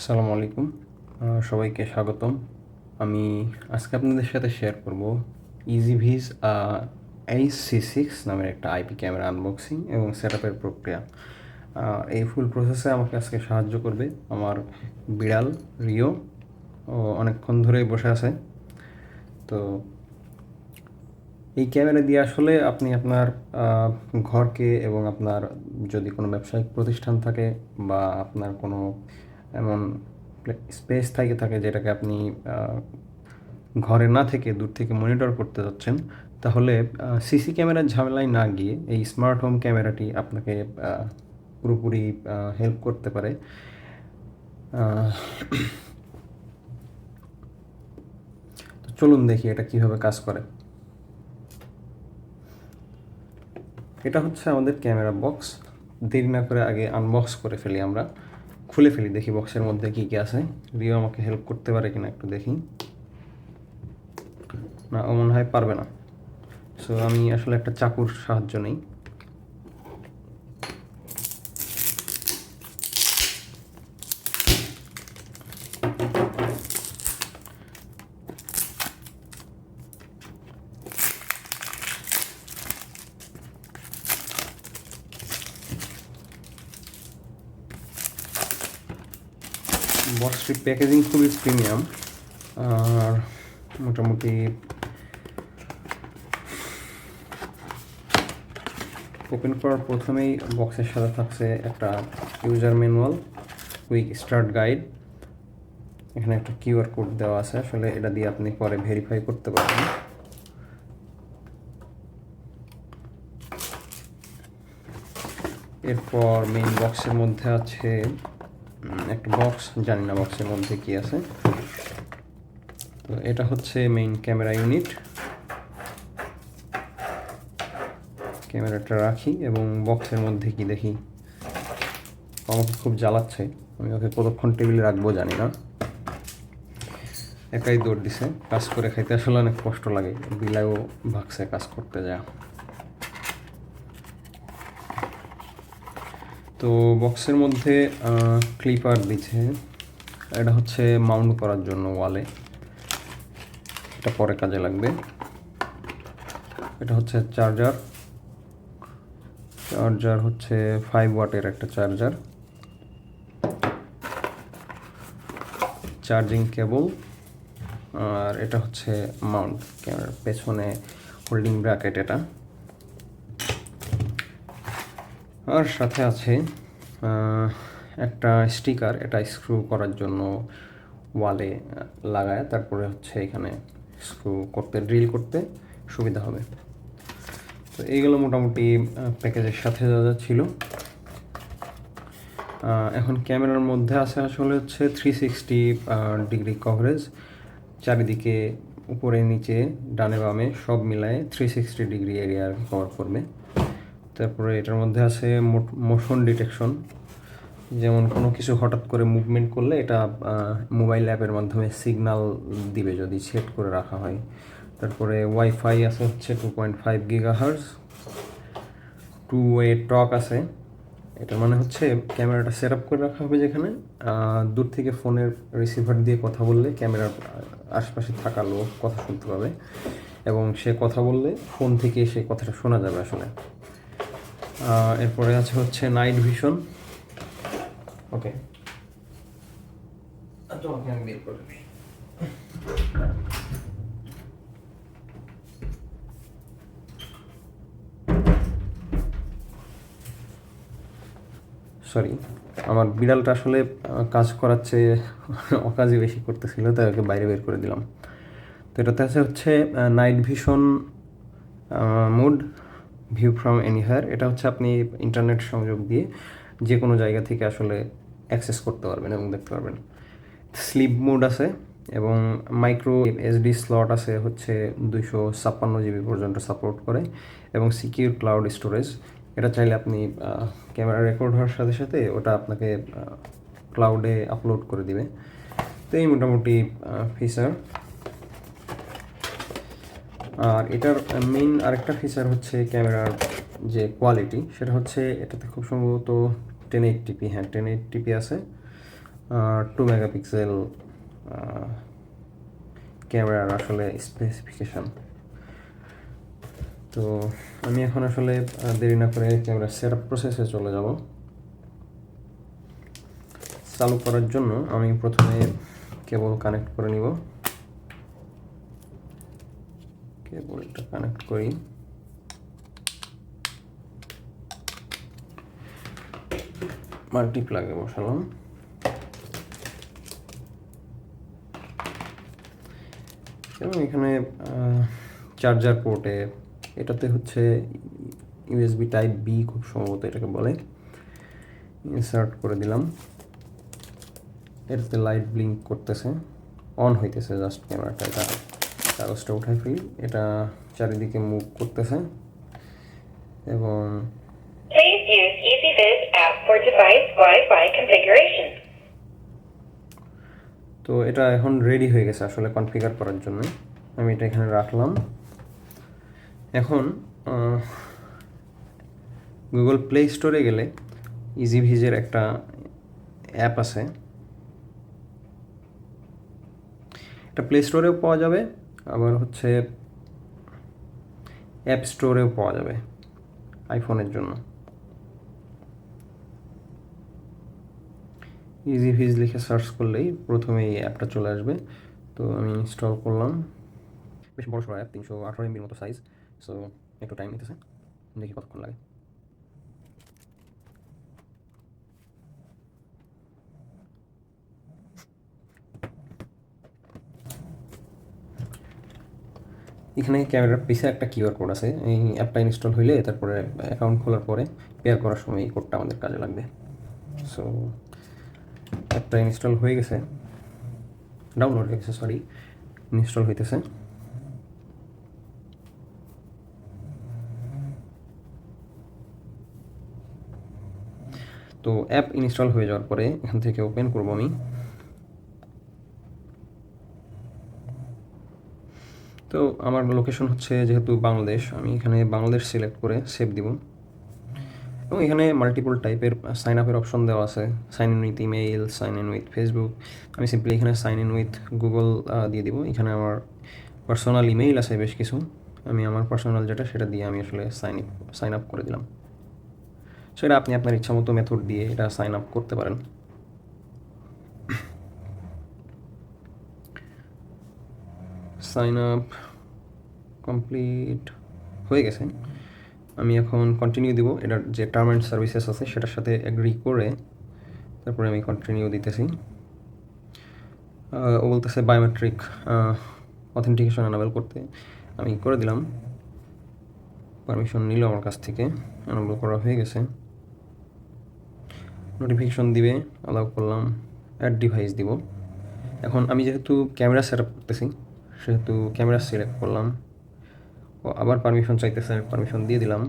আসসালামু আলাইকুম, সবাইকে স্বাগতম। আমি আজকে আপনাদের সাথে শেয়ার করব ইজিভিজ H-C6 নামের একটা আইপি ক্যামেরা আনবক্সিং এবং সেটআপের প্রক্রিয়া। এই ফুল প্রসেসে আমাকে আজকে সাহায্য করবে আমার বিড়াল রিও। ও অনেকক্ষণ ধরেই বসে আছে। তো এই ক্যামেরা দিয়ে আসলে আপনি আপনার ঘরকে এবং আপনার যদি কোনো ব্যবসায়িক প্রতিষ্ঠান থাকে বা আপনার কোনো এমন স্পেস থাকে যেটাকে আপনি ঘরে না থেকে দূর থেকে মনিটর করতে যাচ্ছেন, তাহলে সিসি ক্যামেরার ঝামেলায় না গিয়ে এই স্মার্ট হোম ক্যামেরাটি আপনাকে পুরোপুরি হেল্প করতে পারে। তো চলুন দেখি এটা কিভাবে কাজ করে। এটা হচ্ছে আমাদের ক্যামেরা বক্স। দেরি না করে আগে আনবক্স করে ফেলি, আমরা খুলে ফেলি, দেখি বক্সের মধ্যে কী কী আছে। রিও আমাকে হেল্প করতে পারে কিনা একটু দেখি। না, ও মনে হয় পারবে না। সো আমি আসলে একটা চাকুর সাহায্য নেই। বক্সটির প্যাকেজিং খুবই প্রিমিয়াম, আর মোটামুটি ওপেন করার প্রথমেই বক্সের সাথে থাকছে একটা user manual, quick start guide. এখানে একটা কিউআর কোড দেওয়া আছে, আসলে এটা দিয়ে আপনি পরে ভেরিফাই করতে পারবেন। এরপর মেইন বক্সের মধ্যে আছে একটা বক্স, জানি না বক্সের মধ্যে কি আছে। তো এটা হচ্ছে মেইন ক্যামেরা ইউনিট। ক্যামেরাটা রাখি এবং বক্সের মধ্যে কি দেখি। আমাকে খুব জ্বালাচ্ছে, আমি ওকে কতক্ষণ টেবিলে রাখবো জানি না। একাই দৌড় দিছে, কাজ করে খাইতে আসলে অনেক কষ্ট লাগে। বিলাইও ভাগছে কাজ করতে যায়। তো বক্সের মধ্যে ক্লিপার দিচ্ছে, এটা হচ্ছে মাউন্ট করার জন্য ওয়ালে, এটা পরে কাজে লাগবে। এটা হচ্ছে চার্জার হচ্ছে 5 ওয়াটের একটা চার্জার। চার্জিং কেবল, আর এটা হচ্ছে মাউন্ট, ক্যামেরার পেছনে হোল্ডিং ব্র্যাকেট এটা। আর সাথে আছে একটা স্টিকার, এটা স্ক্রু করার জন্য ওয়ালে লাগায়, তারপরে হচ্ছে এখানে স্ক্রু করতে, ড্রিল করতে সুবিধা হবে। তো এইগুলো মোটামুটি প্যাকেজের সাথে যা ছিল। এখন ক্যামেরার মধ্যে আছে আসলে হচ্ছে 360 ডিগ্রি কভারেজ, চারিদিকে উপরে নিচে ডানে বামে সব মিলায়ে 360 ডিগ্রি এরিয়া কভার করবে। তারপরে এটার মধ্যে আছে মোশন ডিটেকশন, যেমন কোনো কিছু হঠাৎ করে মুভমেন্ট করলে এটা মোবাইল অ্যাপের মাধ্যমে সিগন্যাল দিবে যদি সেট করে রাখা হয়। তারপরে ওয়াইফাই আছে হচ্ছে 2.5 গিগাহার্জ, 2-ওয়ে টক আছে। এটা মানে হচ্ছে ক্যামেরাটা সেট আপ করে রাখা হবে যেখানে, দূর থেকে ফোনের রিসিভার দিয়ে কথা বললে ক্যামেরার আশপাশে থাকা লোক কথা শুনতে পাবে, এবং সে কথা বললে ফোন থেকে সেই কথাটা শোনা যাবে আসলে। এরপরে আছে হচ্ছে নাইট ভিশন। ওকে, তোমাকে আমি বের করে দিই। সরি, আমার বিড়ালটা আসলে কাজ করাচ্ছে অকাজই বেশি করতেছিল, তাই ওকে বাইরে বের করে দিলাম। তো এটাতে আছে হচ্ছে night vision mode, view from এনিহার। এটা হচ্ছে আপনি ইন্টারনেট সংযোগ দিয়ে যে কোনো জায়গা থেকে আসলে অ্যাক্সেস করতে পারবেন এবং দেখতে পারবেন। স্লিপ মোড আছে এবং মাইক্রো এসডি স্লট আছে হচ্ছে 256 জিবি পর্যন্ত সাপোর্ট করে, এবং সিকিউর ক্লাউড স্টোরেজ। এটা চাইলে আপনি ক্যামেরা রেকর্ড হওয়ার সাথে সাথে ওটা আপনাকে ক্লাউডে আপলোড করে দিবে। তো এই মোটামুটি ফিচার। আর এটার মেইন আরেকটা ফিচার হচ্ছে ক্যামেরার যে কোয়ালিটি, সেটা হচ্ছে এটাতে খুব সম্ভবত 1080p, হ্যাঁ 1080p আছে। 2 মেগাপিক্সেল ক্যামেরার আসলে স্পেসিফিকেশান। তো আমি এখন আসলে দেরি না করে ক্যামেরা সেট আপ প্রসেসে চলে যাব। চালু করার জন্য আমি প্রথমে কেবল কানেক্ট করে নিব। কেবলটা কানেক্ট করি। মাল্টিপ্লাগে বসালাম। এবং এখানে চার্জার পোর্টে এটাতে হচ্ছে ইউএসবি টাইপ বি খুব সম্ভবত এটাকে বলে, ইনসার্ট করে দিলাম। এটাতে লাইট ব্লিঙ্ক করতেছে, অন হইতেছে জাস্ট ক্যামেরাটা। এটা কাগজটা উঠাই ফেলি। এটা চারিদিকে মুভ করতেছে এবং Please use EasyViz app for device Wi-Fi configuration. তো এটা এখন রেডি হয়ে গেছে আসলে কনফিগার করার জন্য। আমি এটা এখানে রাখলাম। এখন গুগল প্লে স্টোরে গেলে ইজিভিজের একটা অ্যাপ আছে। এটা প্লে স্টোরেও পাওয়া যাবে, আবার হচ্ছে অ্যাপ স্টোরেও পাওয়া যাবে আইফোনের জন্য। ইজিভিজ লিখে সার্চ করলেই প্রথমে এই অ্যাপটা চলে আসবে। তো আমি ইনস্টল করলাম। বেশ বড় সড়ো অ্যাপ, 318 MB মতো সাইজ। সো একটু টাইম নিতেছে, দেখি কতক্ষণ লাগে। এখানে ক্যামেরার পিছে একটা কিউআর কোড আছে। এই অ্যাপটা ইনস্টল হইলে তারপরে অ্যাকাউন্ট খোলার পরে পেয়ার করার সময় এই কোডটা আমাদের কাজে লাগবে। সো অ্যাপটা ইনস্টল হয়ে গেছে, ডাউনলোড হয়ে গেছে, সরি, ইনস্টল হইতেছে। তো অ্যাপ ইনস্টল হয়ে যাওয়ার পরে এখান থেকে ওপেন করব আমি। তো আমার লোকেশন হচ্ছে যেহেতু বাংলাদেশ, আমি এখানে বাংলাদেশ সিলেক্ট করে সেভ দিব। এবং এখানে মাল্টিপল টাইপের সাইন আপের অপশন দেওয়া আছে, sign in with email, sign in with Facebook. আমি সিম্পলি এখানে সাইন ইন উইথ গুগল দিয়ে দিব। এখানে আমার পার্সোনাল ইমেইল আছে বেশ কিছু, আমি আমার পার্সোনাল যেটা সেটা দিয়ে আমি আসলে সাইন আপ করে দিলাম। সেটা আপনি আপনার ইচ্ছা মতো মেথড দিয়ে এটা সাইন আপ করতে পারেন। সাইন আপ কমপ্লিট হয়ে গেছে। আমি এখন কন্টিনিউ দিব। এটার যে টার্ম অ্যান্ড সার্ভিসেস আছে সেটার সাথে অ্যাগ্রি করে তারপরে আমি কন্টিনিউ দিতেছি। ও বলতেছে বায়োমেট্রিক অথেন্টিকেশন এনাবেল করতে, আমি করে দিলাম। পারমিশন নিল আমার কাছ থেকে, এনাবেল করা হয়ে গেছে। নোটিফিকেশন দিবে, অ্যালাউ করলাম। অ্যাড ডিভাইস দিব। এখন আমি যেহেতু ক্যামেরা সেট আপ করতেছি সেহেতু ক্যামেরা সিলেক্ট করলাম। ও আবার পারমিশন চাইতেছে, আমি পারমিশন দিয়ে দিলাম।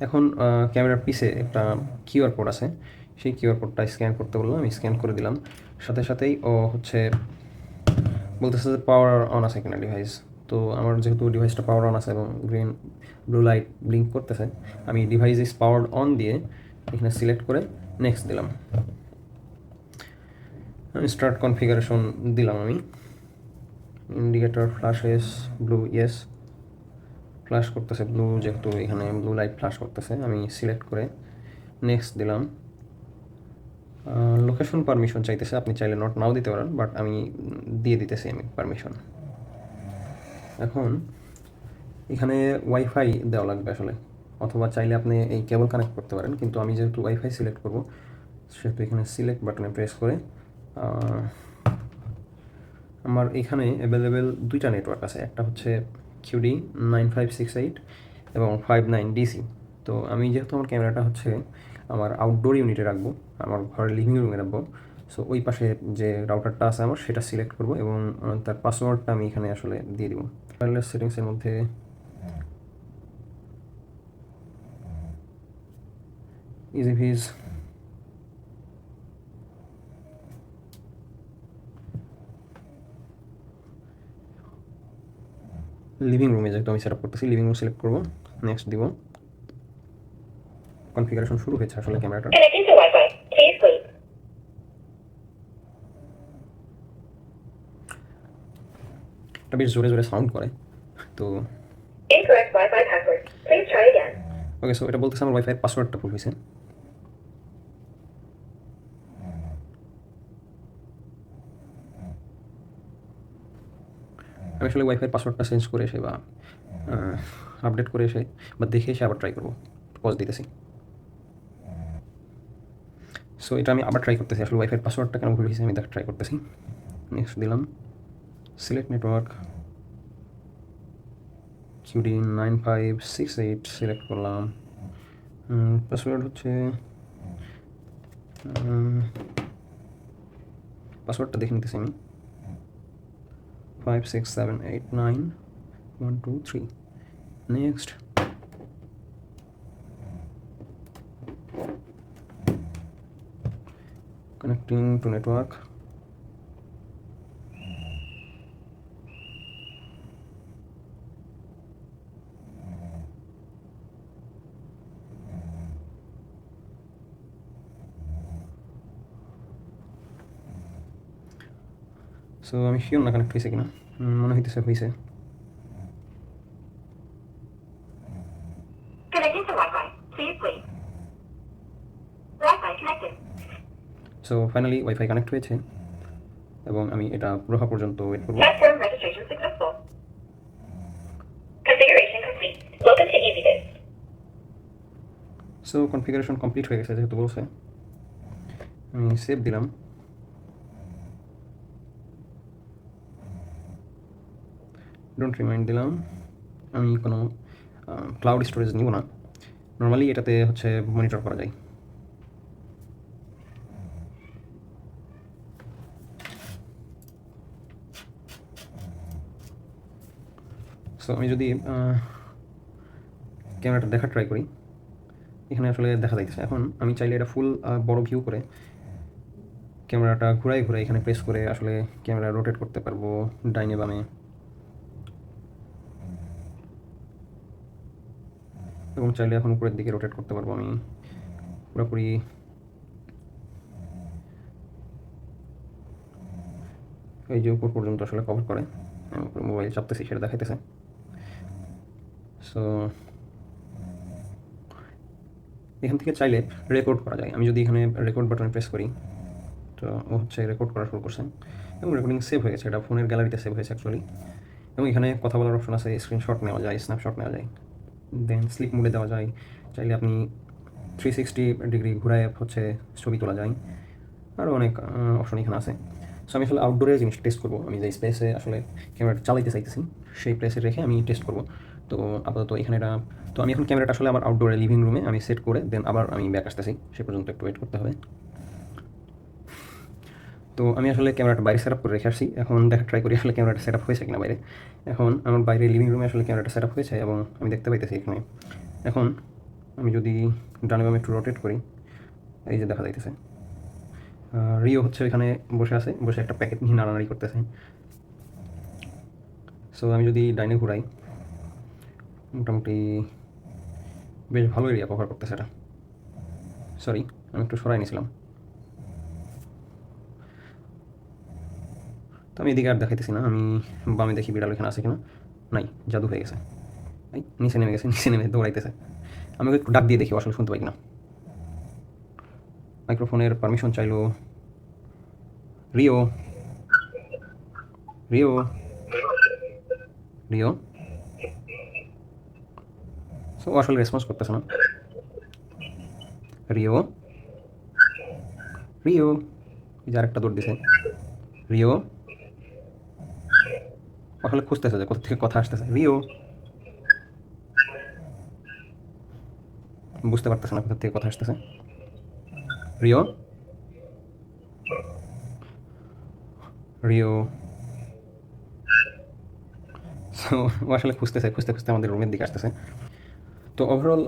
এখন ক্যামেরার পিছে একটা কিউআর কোড আছে, সেই কিউআর কোডটা স্ক্যান করতে বললাম, আমি স্ক্যান করে দিলাম। সাথে সাথেই ও হচ্ছে বলতেছে যে পাওয়ার অন আছে কিনা ডিভাইস। তো আমার যেহেতু ডিভাইসটা পাওয়ার অন আছে এবং গ্রিন ব্লু লাইট ব্লিঙ্ক করতেছে, আমি ডিভাইস ইজ পাওয়ার্ড অন দিয়ে এখানে সিলেক্ট করে নেক্সট দিলাম। স্টার্ট কনফিগারেশন দিলাম আমি। Indicator flashes blue, yes, flash করতেছে ব্লু, যেহেতু এখানে ব্লু লাইট ফ্ল্যাশ করতেছে। আমি সিলেক্ট করে নেক্সট দিলাম। লোকেশন পারমিশন চাইতেছে, আপনি চাইলে নট নাও দিতে পারেন, বাট আমি দিয়ে দিতেছি আমি পারমিশন। এখন এখানে ওয়াইফাই দেওয়া লাগবে আসলে, অথবা চাইলে আপনি এই কেবল কানেক্ট করতে পারেন, কিন্তু আমি যেহেতু ওয়াইফাই সিলেক্ট করব সেহেতু এখানে সিলেক্ট বাটনে প্রেস করে আমার এখানে অ্যাভেলেবেল দুইটা নেটওয়ার্ক আছে, একটা হচ্ছে QD 9568 এবং 59 DC। তো আমি যেহেতু আমার ক্যামেরাটা হচ্ছে আমার আউটডোর ইউনিটে রাখবো, আমার ঘরের লিভিং রুমে রাখবো, সো ওই পাশে যে রাউটারটা আছে আমার সেটা সিলেক্ট করব এবং তার পাসওয়ার্ডটা আমি এখানে আসলে দিয়ে দিব। ওয়্যারলেস সেটিংসের মধ্যে ইজিভিজ লিভিং রুমে যেহেতু আমি সেট আপ করতেছি, লিভিং রুম সিলেক্ট করবো, নেক্সট দিব। কনফিগারেশন শুরু হয়েছে আসলে ক্যামেরাটা। Connecting to Wi-Fi. Please wait. এটা বেশ জোরে জোরে সাউন্ড করে। তো Incorrect Wi-Fi password. Please try again. Okay, so এটা বলতেছে আমার ওয়াইফাই পাসওয়ার্ডটা ভুল হয়েছে। আমি আসলে ওয়াইফাই পাসওয়ার্ডটা চেঞ্জ করে এসে বা আপডেট করে এসে বা দেখে এসে আবার ট্রাই করবো। পজ দিতেছি। সো এটা আমি আবার ট্রাই করতেছি, আসলে ওয়াইফাই পাসওয়ার্ডটা কেন ভুল হয়েছে আমি দেখা ট্রাই করতেছি। নেক্সট দিলাম, সিলেক্ট নেটওয়ার্ক, QD 9568 সিলেক্ট করলাম। পাসওয়ার্ড হচ্ছে পাসওয়ার্ডটা দেখে নিতেছি আমি, 56789123। Next, connecting to network, so আমি শিওর না কানেক্ট হয়েছে কিনা, মনে হইতেছে হয়েছে। Connecting to Wi-Fi. Please wait. Wi-Fi connected. So finally wifi connect হয়েছে এবং আমি এটা পুরো হওয়া পর্যন্ত ওয়েট করবো। Platform registration successful. Configuration complete. Welcome to EasyBiz. So configuration complete হয়ে গেছে যেহেতু বলছে, আমি সেভ দিলাম। ডোন্ট রিমাইন্ড দিলাম। আমি কোনো ক্লাউড স্টোরেজ নিব না, নর্মালি এটাতে হচ্ছে মনিটর করা যায়। সো আমি যদি ক্যামেরাটা দেখা ট্রাই করি, এখানে আসলে দেখা যাইতেছে। এখন আমি চাইলে এটা ফুল বড় ভিউ করে ক্যামেরাটা ঘুরাই ঘুরাই এখানে প্রেস করে আসলে ক্যামেরা রোটেট করতে পারবো ডাইনে বামে, এবং চাইলে এখন উপরের দিকে রোটেট করতে পারবো আমি পুরোপুরি। এই যে উপর পর্যন্ত আসলে কভার করে, আমি মোবাইল চাপতেছি সেটা দেখাইতেছে। সো এখান থেকে চাইলে রেকর্ড করা যায়। আমি যদি এখানে রেকর্ড বাটনে প্রেস করি, তো ও হচ্ছে রেকর্ড করা শুরু করছে এবং রেকর্ডিং সেভ হয়ে গেছে, এটা ফোনের গ্যালারিতে সেভ হয়েছে অ্যাকচুয়ালি। এবং এখানে কথা বলার অপশন আছে, স্ক্রিনশট নেওয়া যায়, স্ন্যাপশট নেওয়া যায়, দেন স্লিপ মোডে দেওয়া যায়। চাইলে আপনি 360 ডিগ্রি ঘুরায় হচ্ছে ছবি তোলা যায়, আরও অনেক অপশন এখানে আছে। সো আমি আসলে আউটডোরে জিনিস টেস্ট করবো, আমি যে স্পেসে আসলে ক্যামেরাটা চালাইতে চাইতেছি সেই প্লেসে রেখে আমি টেস্ট করবো। তো আপাতত এখানে এটা, তো আমি এখন ক্যামেরাটা আসলে আমার আউটডোরে লিভিং রুমে আমি সেট করে দেন আবার আমি ব্যাক আসতেছি, সে পর্যন্ত একটু ওয়েট করতে হবে। তো আমি আসলে ক্যামেরাটা বাইরে সেট আপ করে রেখে আসছি, এখন দেখা ট্রাই করি আসলে ক্যামেরাটা সেট আপ হয়েছে কিনা বাইরে। এখন আমার বাইরে লিভিং রুমে আসলে ক্যামেরাটা সেট আপ হয়েছে এবং আমি দেখতে পাইতেছি এখানে। এখন আমি যদি ডানে বামে একটু রোটেট করি, এই যে দেখা যাইতেছে রিও হচ্ছে এখানে বসে আছে, বসে একটা প্যাকেট নিয়ে নাড়ানাড়ি করতেছে। সো আমি যদি ডাইনে ঘুরাই, মোটামুটি বেশ ভালো এরিয়া কভার করতেছে এটা। সরি, আমি একটু সরাই নিয়েছিলাম। তো আমি এদিকে আর দেখাইতেছি না, আমি বামে দেখি বিড়াল এখানে আছে কিনা, নাই, জাদু হয়ে গেছে। এই নিচে নেমে গেছে, নিচে নেমে দৌড়াইতেছে। আমি ওকে একটু ডাক দিয়ে দেখি আসলে শুনতে পাই কিনা। মাইক্রোফোনের পারমিশন চাইলো, রিও, রিও, রিও। সো আসলে রেসপন্স করতেছে না। রিও, রিও, এই যে আরেকটা দৌড় দিছে। রিও আসলে খুঁজতেছে যে কোথা থেকে কথা আসতেছে। রিও বুঝতে পারতেছে না কোথা থেকে কথা আসতেছে। Rio, Rio. সো ও আসলে খুঁজতেছে, খুঁজতে খুঁজতে আমাদের রুমের দিকে আসতেছে। তো ওভারঅল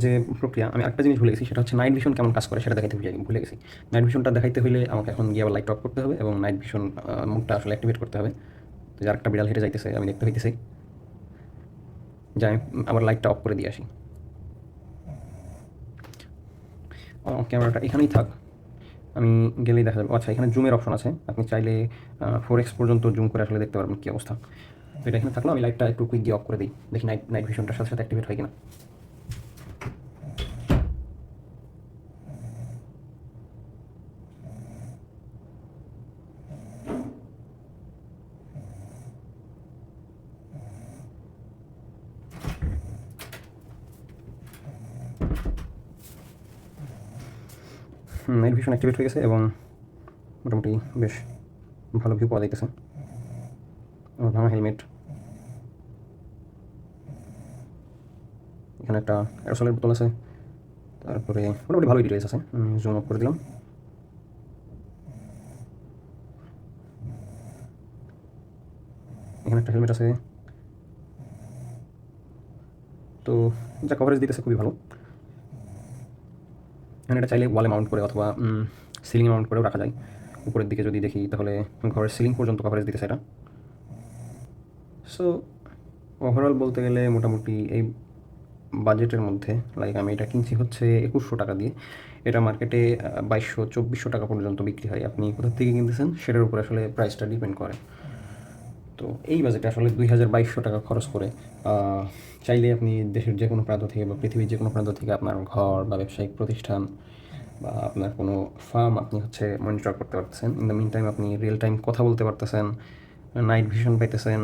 যে প্রক্রিয়া, আমি একটা জিনিস ভুলে গেছি, সেটা হচ্ছে নাইট ভিশন কেমন কাজ করে সেটা দেখাইতে ভুলে গেছি। নাইট ভিশনটা দেখাইতে হলে আমাকে এখন গিয়ে আবার লাইট অফ করতে হবে এবং নাইট ভিশন মুডটা আসলে অ্যাক্টিভেট করতে হবে। তো যার একটা বিড়াল হেঁটে যাইতেছে আমি দেখতে হইতেছি, যে আমি আবার লাইটটা অফ করে দিয়ে আসি। ক্যামেরাটা এখানেই থাক, আমি গেলেই দেখা যাবে। আচ্ছা, এখানে জুমের অপশন আছে, আপনি চাইলে 4x পর্যন্ত জুম করে আসলে দেখতে পারবেন কী অবস্থা। তো এটা এখানে থাকলো, আমি লাইটটা একটু কুইক দিয়ে অফ করে দিই, দেখি নাইট ভিশনটার সাথে সাথে অ্যাক্টিভেট হয় কিনা। নাইট ভিশন অ্যাক্টিভেট হয়ে গেছে এবং মোটামুটি বেশ ভালো ভিউ পাওয়া যাইতেছে। আমার ভাঙা হেলমেট, এখানে একটা অ্যারোসলের বোতল আছে, তারপরে মোটামুটি ভালো ডিটেলস আছে। জুম অফ করে দিলাম। এখানে একটা হেলমেট আছে। তো যা কভারেজ দিতেছে খুবই ভালো। এখানে এটা চাইলে ওয়ালে মাউন্ট করে অথবা সিলিংয়ে মাউন্ট করেও রাখা যায়। উপরের দিকে যদি দেখি তাহলে ঘরের সিলিং পর্যন্ত কভারেজ দিতেছে এটা। সো ওভারঅল বলতে গেলে মোটামুটি এই বাজেটের মধ্যে, লাইক আমি এটা কিনছি হচ্ছে 2100 টাকা দিয়ে, এটা মার্কেটে 2200-2400 টাকা পর্যন্ত বিক্রি হয়। আপনি কোথা থেকে কিনতেছেন সেটার উপর আসলে প্রাইসটা ডিপেন্ড করে। তো এই বাজেটে আসলে 2200 টাকা খরচ করে চাইলে আপনি দেশের যে কোনো প্রান্ত থেকে বা পৃথিবীর যে কোনো প্রান্ত থেকে আপনার ঘর বা ব্যবসায়িক প্রতিষ্ঠান বা আপনার কোনো ফার্ম আপনি হচ্ছে মনিটর করতে পারতেছেন। ইন দ্য মিন টাইম আপনি রিয়েল টাইম কথা বলতে পারতেছেন, নাইট ভিশন পাইতেছেন,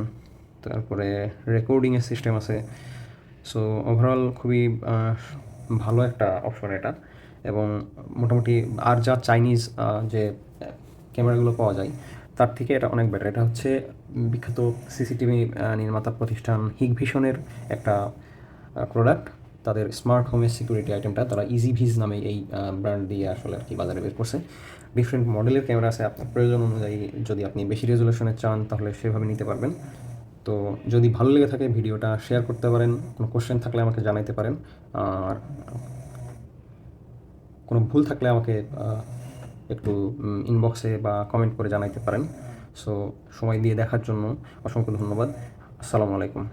তারপরে রেকর্ডিংয়ের সিস্টেম আছে। সো ওভারঅল খুবই ভালো একটা অপশন এটা। এবং মোটামুটি আর যা চাইনিজ যে ক্যামেরাগুলো পাওয়া যায় তার থেকে এটা অনেক বেটার। এটা হচ্ছে বিখ্যাত সিসিটিভি নির্মাতা প্রতিষ্ঠান হিগভিশনের একটা প্রোডাক্ট। তাদের স্মার্ট হোমের সিকিউরিটি আইটেমটা তারা ইজি ভিজ নামে এই ব্র্যান্ড দিয়ে আসলে আর কি বাজারে বের করছে। ডিফারেন্ট মডেলের ক্যামেরা আছে, আপনার প্রয়োজন অনুযায়ী যদি আপনি বেশি রেজুলেশনে চান তাহলে সেভাবে নিতে পারবেন। তো যদি ভালো লেগে থাকে ভিডিওটা শেয়ার করতে পারেন, কোনো কোশ্চেন থাকলে আমাকে জানাইতে পারেন, আর কোনো ভুল থাকলে আমাকে একটু ইনবক্সে বা কমেন্ট করে জানাইতে পারেন। সো সময় দিয়ে দেখার জন্য অসংখ্য ধন্যবাদ। আসসালামু আলাইকুম।